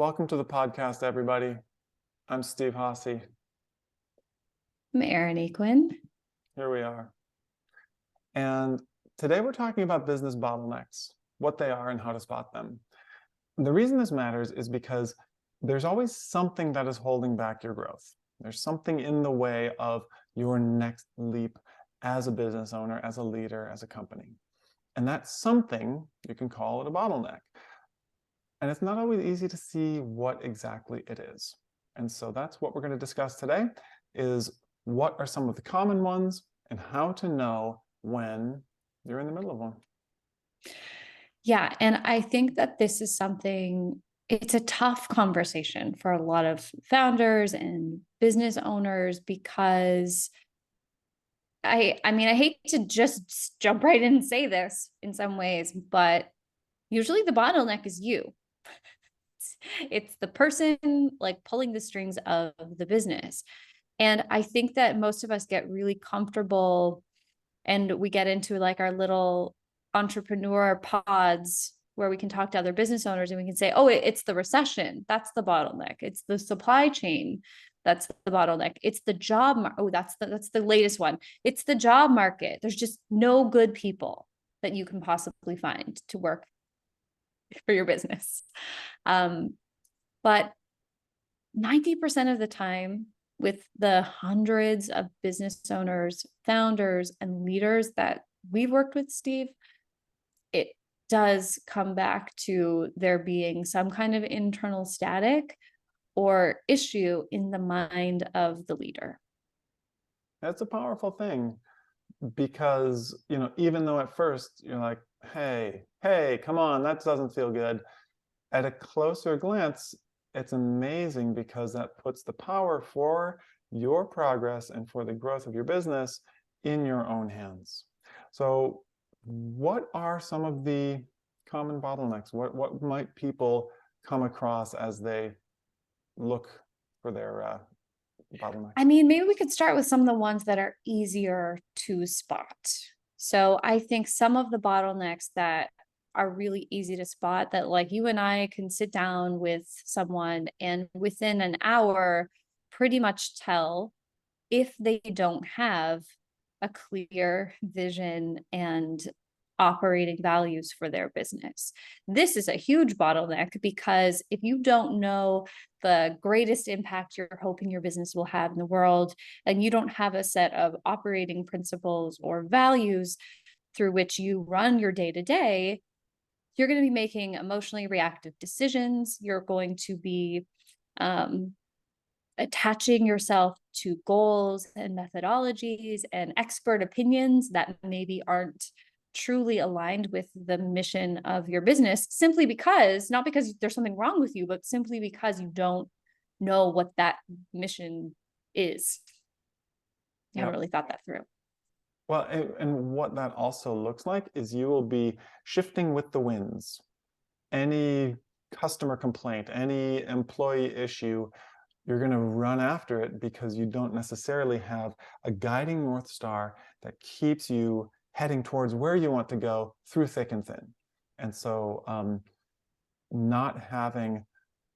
Welcome to the podcast, everybody. I'm Steve Haase. I'm Erin Aquin. Here we are. And today we're talking about business bottlenecks, what they are and how to spot them. The reason this matters is because there's always something that is holding back your growth. There's something in the way of your next leap as a business owner, as a leader, as a company. And that's something, you can call it a bottleneck. And it's not always easy to see what exactly it is. And so that's what we're going to discuss today, is what are some of the common ones and how to know when you're in the middle of one. Yeah, and I think that this is something, it's a tough conversation for a lot of founders and business owners because I hate to just jump right in and say this in some ways, but usually the bottleneck is you. It's the person like pulling the strings of the business. And I think that most of us get really comfortable and we get into like our little entrepreneur pods where we can talk to other business owners and we can say, oh, it's the recession. That's the bottleneck. It's the supply chain. That's the bottleneck. It's the job. Oh, that's the latest one. It's the job market. There's just no good people that you can possibly find to work for your business. But 90% of the time, with the hundreds of business owners, founders, and leaders that we've worked with, Steve, it does come back to there being some kind of internal static or issue in the mind of the leader. That's a powerful thing because, even though at first you're like, hey, come on, that doesn't feel good. At a closer glance, it's amazing because that puts the power for your progress and for the growth of your business in your own hands. So what are some of the common bottlenecks? What might people come across as they look for their bottlenecks? Maybe we could start with some of the ones that are easier to spot. So I think some of the bottlenecks that are really easy to spot, that like you and I can sit down with someone and within an hour pretty much tell if they don't have a clear vision and operating values for their business. This is a huge bottleneck because if you don't know the greatest impact you're hoping your business will have in the world, and you don't have a set of operating principles or values through which you run your day to day, you're going to be making emotionally reactive decisions. You're going to be attaching yourself to goals and methodologies and expert opinions that maybe aren't truly aligned with the mission of your business, simply because, not because there's something wrong with you, but simply because you don't know what that mission is. You haven't really thought that through. Well, and what that also looks like is you will be shifting with the winds. Any customer complaint, any employee issue, you're going to run after it because you don't necessarily have a guiding North Star that keeps you heading towards where you want to go through thick and thin. And so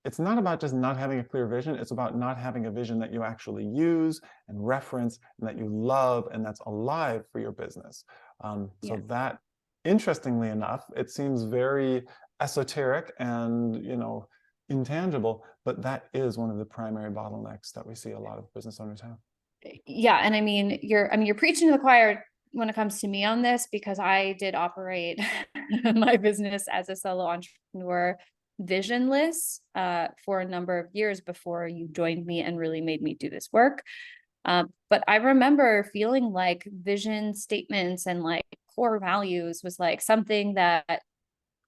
it's not about just not having a clear vision. It's about not having a vision that you actually use and reference and that you love and that's alive for your business. So that, interestingly enough, it seems very esoteric and, intangible, but that is one of the primary bottlenecks that we see a lot of business owners have. Yeah. And you're preaching to the choir when it comes to me on this, because I did operate my business as a solo entrepreneur visionless for a number of years before you joined me and really made me do this work. But I remember feeling like vision statements and like core values was like something that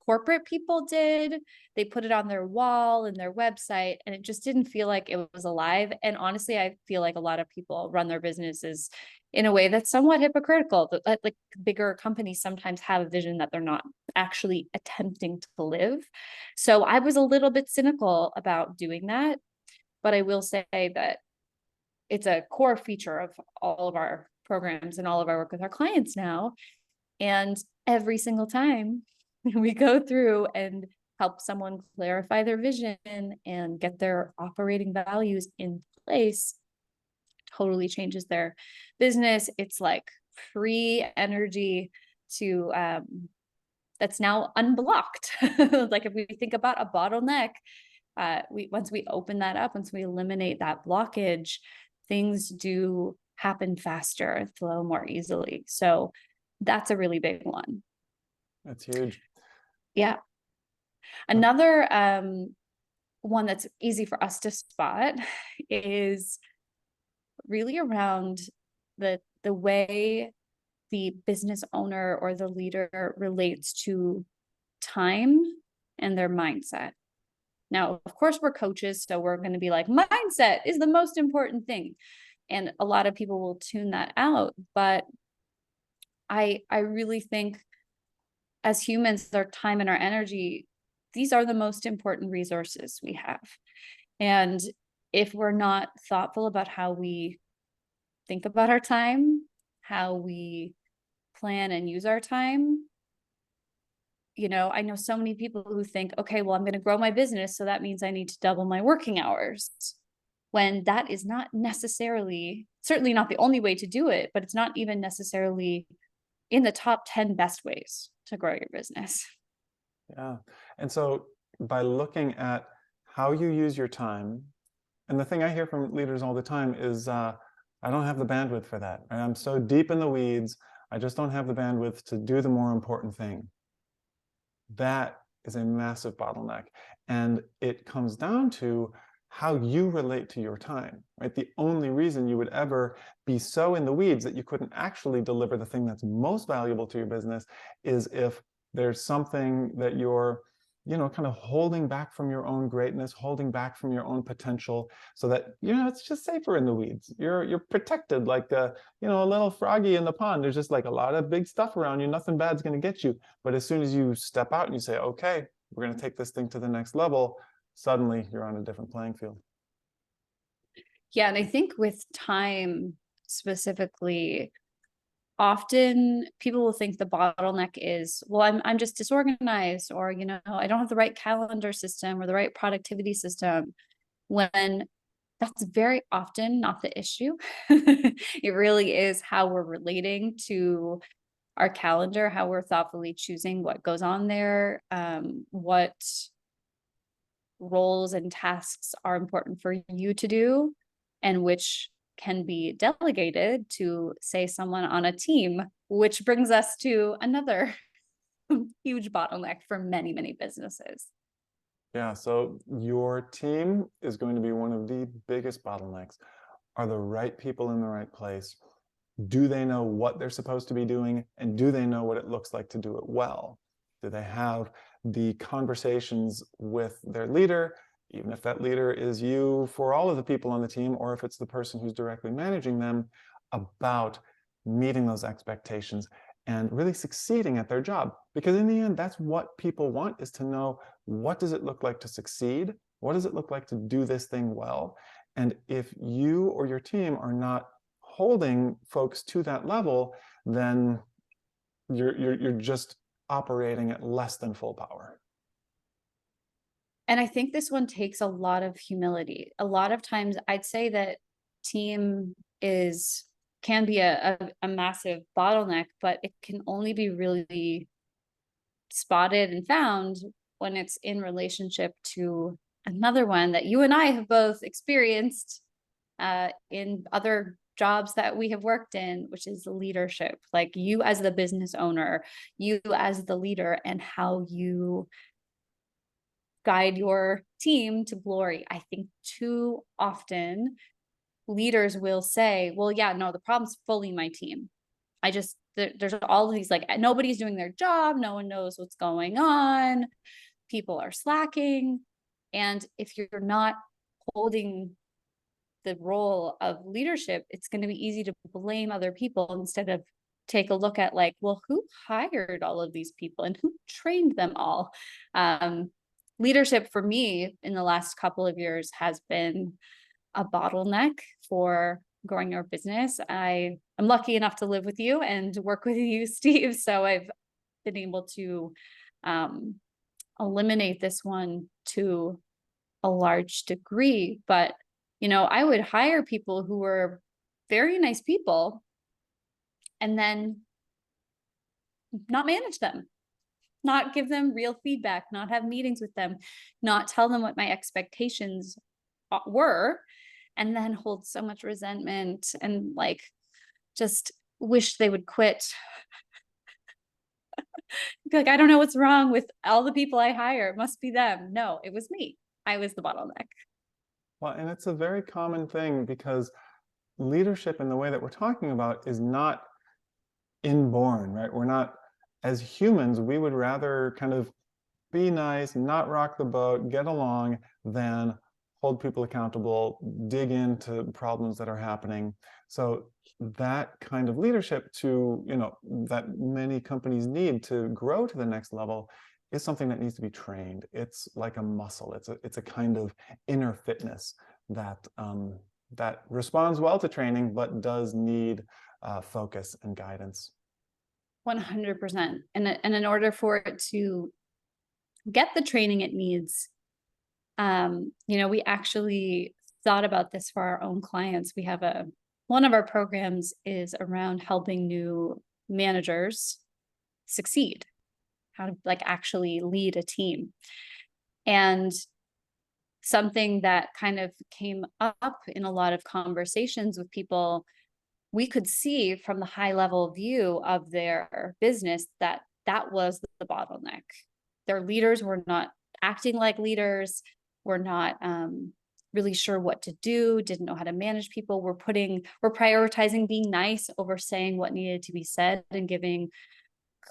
corporate people did. They put it on their wall and their website, and it just didn't feel like it was alive. And honestly, I feel like a lot of people run their businesses in a way that's somewhat hypocritical. Like bigger companies sometimes have a vision that they're not actually attempting to live. So I was a little bit cynical about doing that, but I will say that it's a core feature of all of our programs and all of our work with our clients now. And every single time we go through and help someone clarify their vision and get their operating values in place, totally changes their business. It's like free energy to that's now unblocked. Like if we think about a bottleneck, once we open that up, once we eliminate that blockage, things do happen faster and flow more easily. So that's a really big one. That's huge. Yeah. Another one that's easy for us to spot is really around the way the business owner or the leader relates to time and their mindset. Now, of course, we're coaches, so we're going to be like, mindset is the most important thing. And a lot of people will tune that out. But I really think as humans, our time and our energy, these are the most important resources we have. And if we're not thoughtful about how we think about our time, how we plan and use our time, I know so many people who think, okay, well, I'm going to grow my business, so that means I need to double my working hours. When that is not necessarily, certainly not the only way to do it, but it's not even necessarily in the top 10 best ways to grow your business. Yeah. And so by looking at how you use your time, and the thing I hear from leaders all the time is, I don't have the bandwidth for that. And I'm so deep in the weeds, I just don't have the bandwidth to do the more important thing. That is a massive bottleneck. And it comes down to how you relate to your time, right? The only reason you would ever be so in the weeds that you couldn't actually deliver the thing that's most valuable to your business is if there's something that you're kind of holding back from your own greatness, holding back from your own potential, so that it's just safer in the weeds. You're protected like a little froggy in the pond. There's just like a lot of big stuff around you. Nothing bad's going to get you. But as soon as you step out and you say, okay, we're going to take this thing to the next level, suddenly you're on a different playing field. Yeah, and I think with time specifically, often people will think the bottleneck is, well, I'm just disorganized, or I don't have the right calendar system or the right productivity system, when that's very often not the issue. It really is how we're relating to our calendar, how we're thoughtfully choosing what goes on there, what roles and tasks are important for you to do, and which can be delegated to, say, someone on a team, which brings us to another huge bottleneck for many, many businesses. Yeah, so your team is going to be one of the biggest bottlenecks. Are the right people in the right place? Do they know what they're supposed to be doing? And do they know what it looks like to do it well? Do they have the conversations with their leader, even if that leader is you, for all of the people on the team, or if it's the person who's directly managing them, about meeting those expectations and really succeeding at their job? Because in the end, that's what people want, is to know, what does it look like to succeed? What does it look like to do this thing well? And if you or your team are not holding folks to that level, then you're just operating at less than full power. And I think this one takes a lot of humility. A lot of times I'd say that team can be a massive bottleneck, but it can only be really spotted and found when it's in relationship to another one that you and I have both experienced in other jobs that we have worked in, which is leadership. Like you as the business owner, you as the leader, and how you guide your team to glory. I think too often leaders will say, well, yeah, no, the problem's fully my team. There's all of these, like, nobody's doing their job. No one knows what's going on. People are slacking. And if you're not holding the role of leadership, it's going to be easy to blame other people instead of take a look at, like, well, who hired all of these people and who trained them all? Leadership for me in the last couple of years has been a bottleneck for growing your business. I'm lucky enough to live with you and work with you, Steve. So I've been able to eliminate this one to a large degree, but I would hire people who were very nice people and then not manage them, not give them real feedback, not have meetings with them, not tell them what my expectations were, and then hold so much resentment and like just wish they would quit. Be like, I don't know what's wrong with all the people I hire. It must be them. No, it was me. I was the bottleneck. Well, and it's a very common thing because leadership in the way that we're talking about is not inborn, right? We're not, as humans, we would rather kind of be nice, not rock the boat, get along, than hold people accountable, dig into problems that are happening. So that kind of leadership that many companies need to grow to the next level is something that needs to be trained. It's like a muscle. It's a kind of inner fitness that that responds well to training, but does need focus and guidance. 100%. And in order for it to get the training it needs, we actually thought about this for our own clients. We have one of our programs is around helping new managers succeed, how to like actually lead a team. And something that kind of came up in a lot of conversations with people, we could see from the high level view of their business that was the bottleneck. Their leaders were not acting like leaders, were not really sure what to do, didn't know how to manage people. We're prioritizing being nice over saying what needed to be said and giving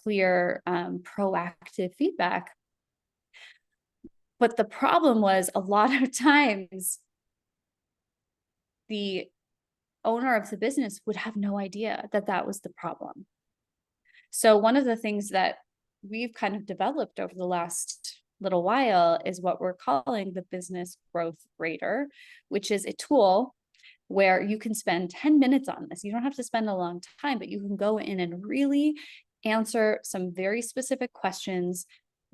clear, proactive feedback. But the problem was a lot of times the owner of the business would have no idea that that was the problem. So one of the things that we've kind of developed over the last little while is what we're calling the Business Growth Rater, which is a tool where you can spend 10 minutes on this. You don't have to spend a long time, but you can go in and really answer some very specific questions,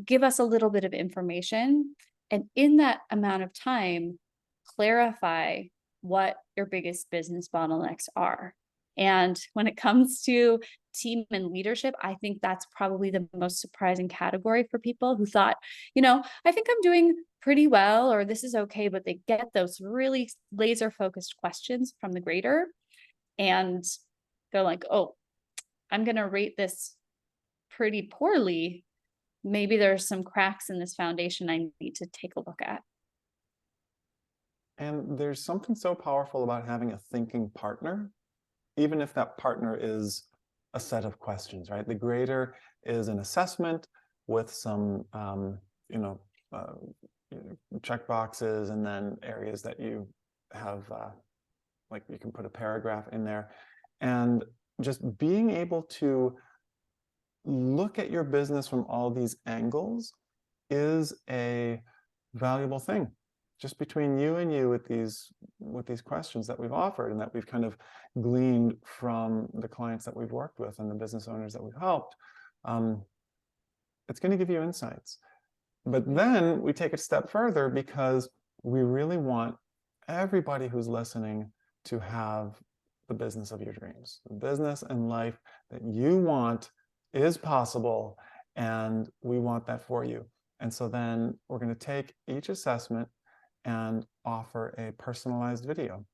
give us a little bit of information, and in that amount of time, clarify what your biggest business bottlenecks are. And when it comes to team and leadership, I think that's probably the most surprising category for people who thought, I think I'm doing pretty well, or this is okay, but they get those really laser focused questions from the grader and they're like, oh, I'm going to rate this pretty poorly. Maybe there's some cracks in this foundation I need to take a look at. And there's something so powerful about having a thinking partner, even if that partner is a set of questions, right? The grader is an assessment with some, check boxes and then areas that you have, like you can put a paragraph in there. And just being able to look at your business from all these angles is a valuable thing. Just between you and you with these questions that we've offered and that we've kind of gleaned from the clients that we've worked with and the business owners that we've helped, it's going to give you insights. But then we take it a step further because we really want everybody who's listening to have the business of your dreams. The business and life that you want is possible, and we want that for you. And so then we're going to take each assessment and offer a personalized video.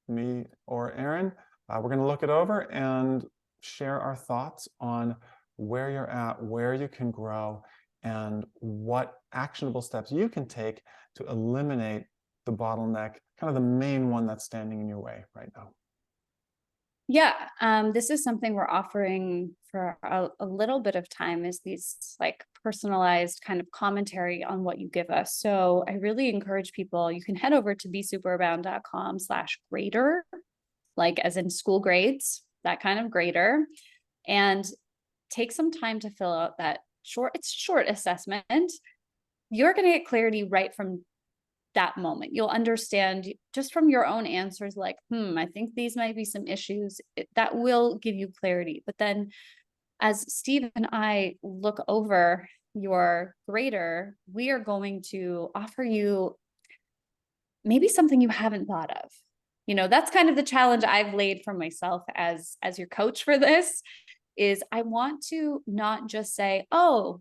Me or Erin, we're going to look it over and share our thoughts on where you're at, where you can grow, and what actionable steps you can take to eliminate the bottleneck, kind of the main one that's standing in your way right now. Yeah, this is something we're offering for a little bit of time, is these like personalized kind of commentary on what you give us. So I really encourage people, you can head over to besuperbound.com/grader, like as in school grades, that kind of grader, and take some time to fill out that short assessment. You're going to get clarity right from that moment. You'll understand just from your own answers, like, I think these might be some issues. That will give you clarity. But then as Steve and I look over your grader, we are going to offer you maybe something you haven't thought of. That's kind of the challenge I've laid for myself as your coach for this, is I want to not just say, oh,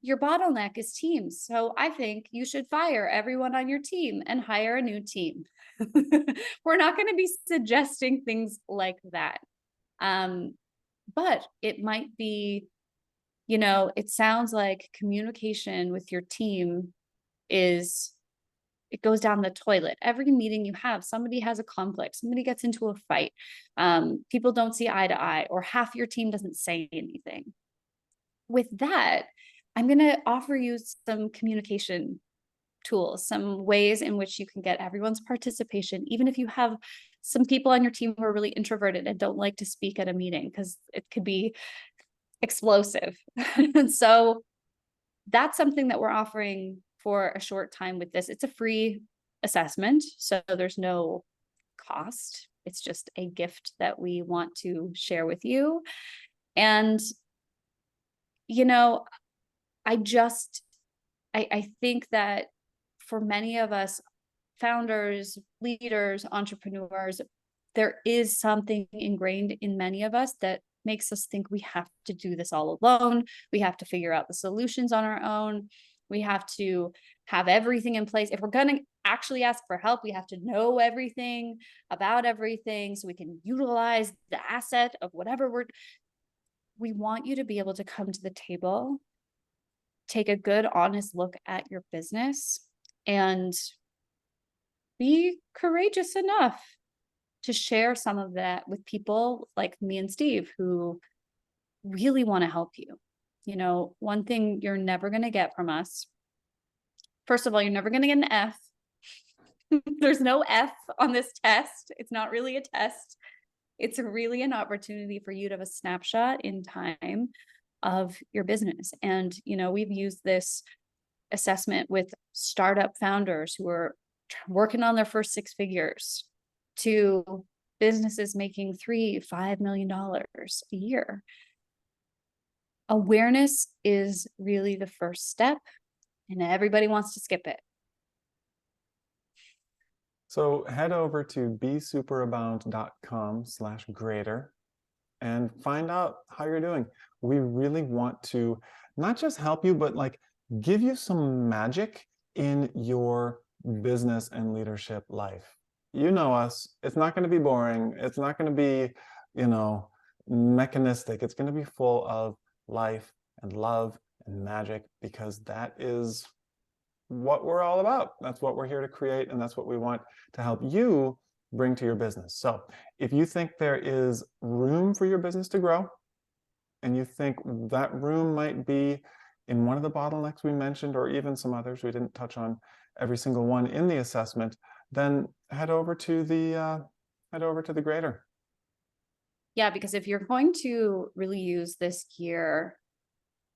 your bottleneck is teams, so I think you should fire everyone on your team and hire a new team. We're not going to be suggesting things like that. But it might be, it sounds like communication with your team it goes down the toilet. Every meeting you have, somebody has a conflict, somebody gets into a fight, people don't see eye to eye, or half your team doesn't say anything. With that, I'm going to offer you some communication tools, some ways in which you can get everyone's participation, even if you have some people on your team who are really introverted and don't like to speak at a meeting, because it could be explosive. And so that's something that we're offering for a short time with this. It's a free assessment, so there's no cost. It's just a gift that we want to share with you. And, I think that for many of us, founders, leaders, entrepreneurs, there is something ingrained in many of us that makes us think we have to do this all alone. We have to figure out the solutions on our own. We have to have everything in place. If we're going to actually ask for help, we have to know everything about everything so we can utilize the asset of whatever we want you to be able to come to the table, take a good, honest look at your business, and be courageous enough to share some of that with people like me and Steve, who really want to help you. One thing you're never going to get from us, first of all, you're never going to get an F. There's no F on this test. It's not really a test. It's really an opportunity for you to have a snapshot in time of your business. And, we've used this assessment with startup founders who are working on their first 6 figures, to businesses making $3-5 million a year. Awareness is really the first step, and everybody wants to skip it. So head over to besuperabound.com/grader and find out how you're doing. We really want to not just help you, but give you some magic in your business and leadership life. You know us, it's not going to be boring. It's not going to be, mechanistic. It's going to be full of life and love and magic, because that is what we're all about. That's what we're here to create, and that's what we want to help you bring to your business. So if you think there is room for your business to grow, and you think that room might be in one of the bottlenecks we mentioned, or even some others, we didn't touch on every single one in the assessment, then head over to the grader. Yeah, because if you're going to really use this gear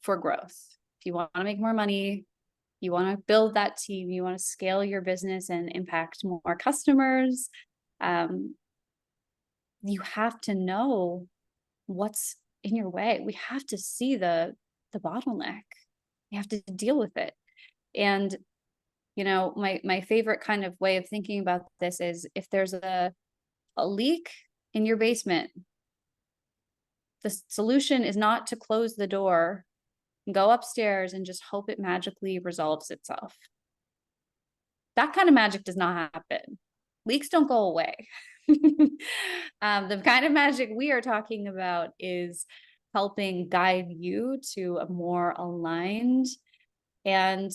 for growth, if you want to make more money, you want to build that team, you want to scale your business and impact more customers, you have to know what's in your way. We have to see the bottleneck. We have to deal with it. And my favorite kind of way of thinking about this is, if there's a leak in your basement, the solution is not to close the door and go upstairs and just hope it magically resolves itself. That kind of magic does not happen. Leaks don't go away. The kind of magic we are talking about is helping guide you to a more aligned and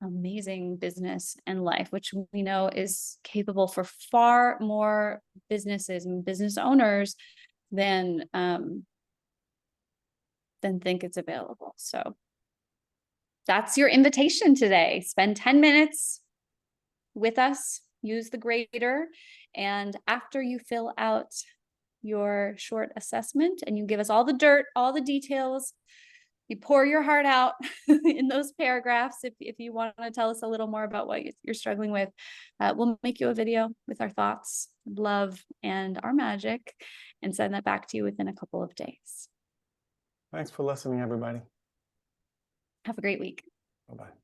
amazing business and life, which we know is capable for far more businesses and business owners than think it's available. So that's your invitation today. Spend 10 minutes with us, use the grader, and after you fill out your short assessment and you give us all the dirt, all the details, you pour your heart out in those paragraphs. If you want to tell us a little more about what you're struggling with, we'll make you a video with our thoughts, love, and our magic, and send that back to you within a couple of days. Thanks for listening, everybody. Have a great week. Bye-bye.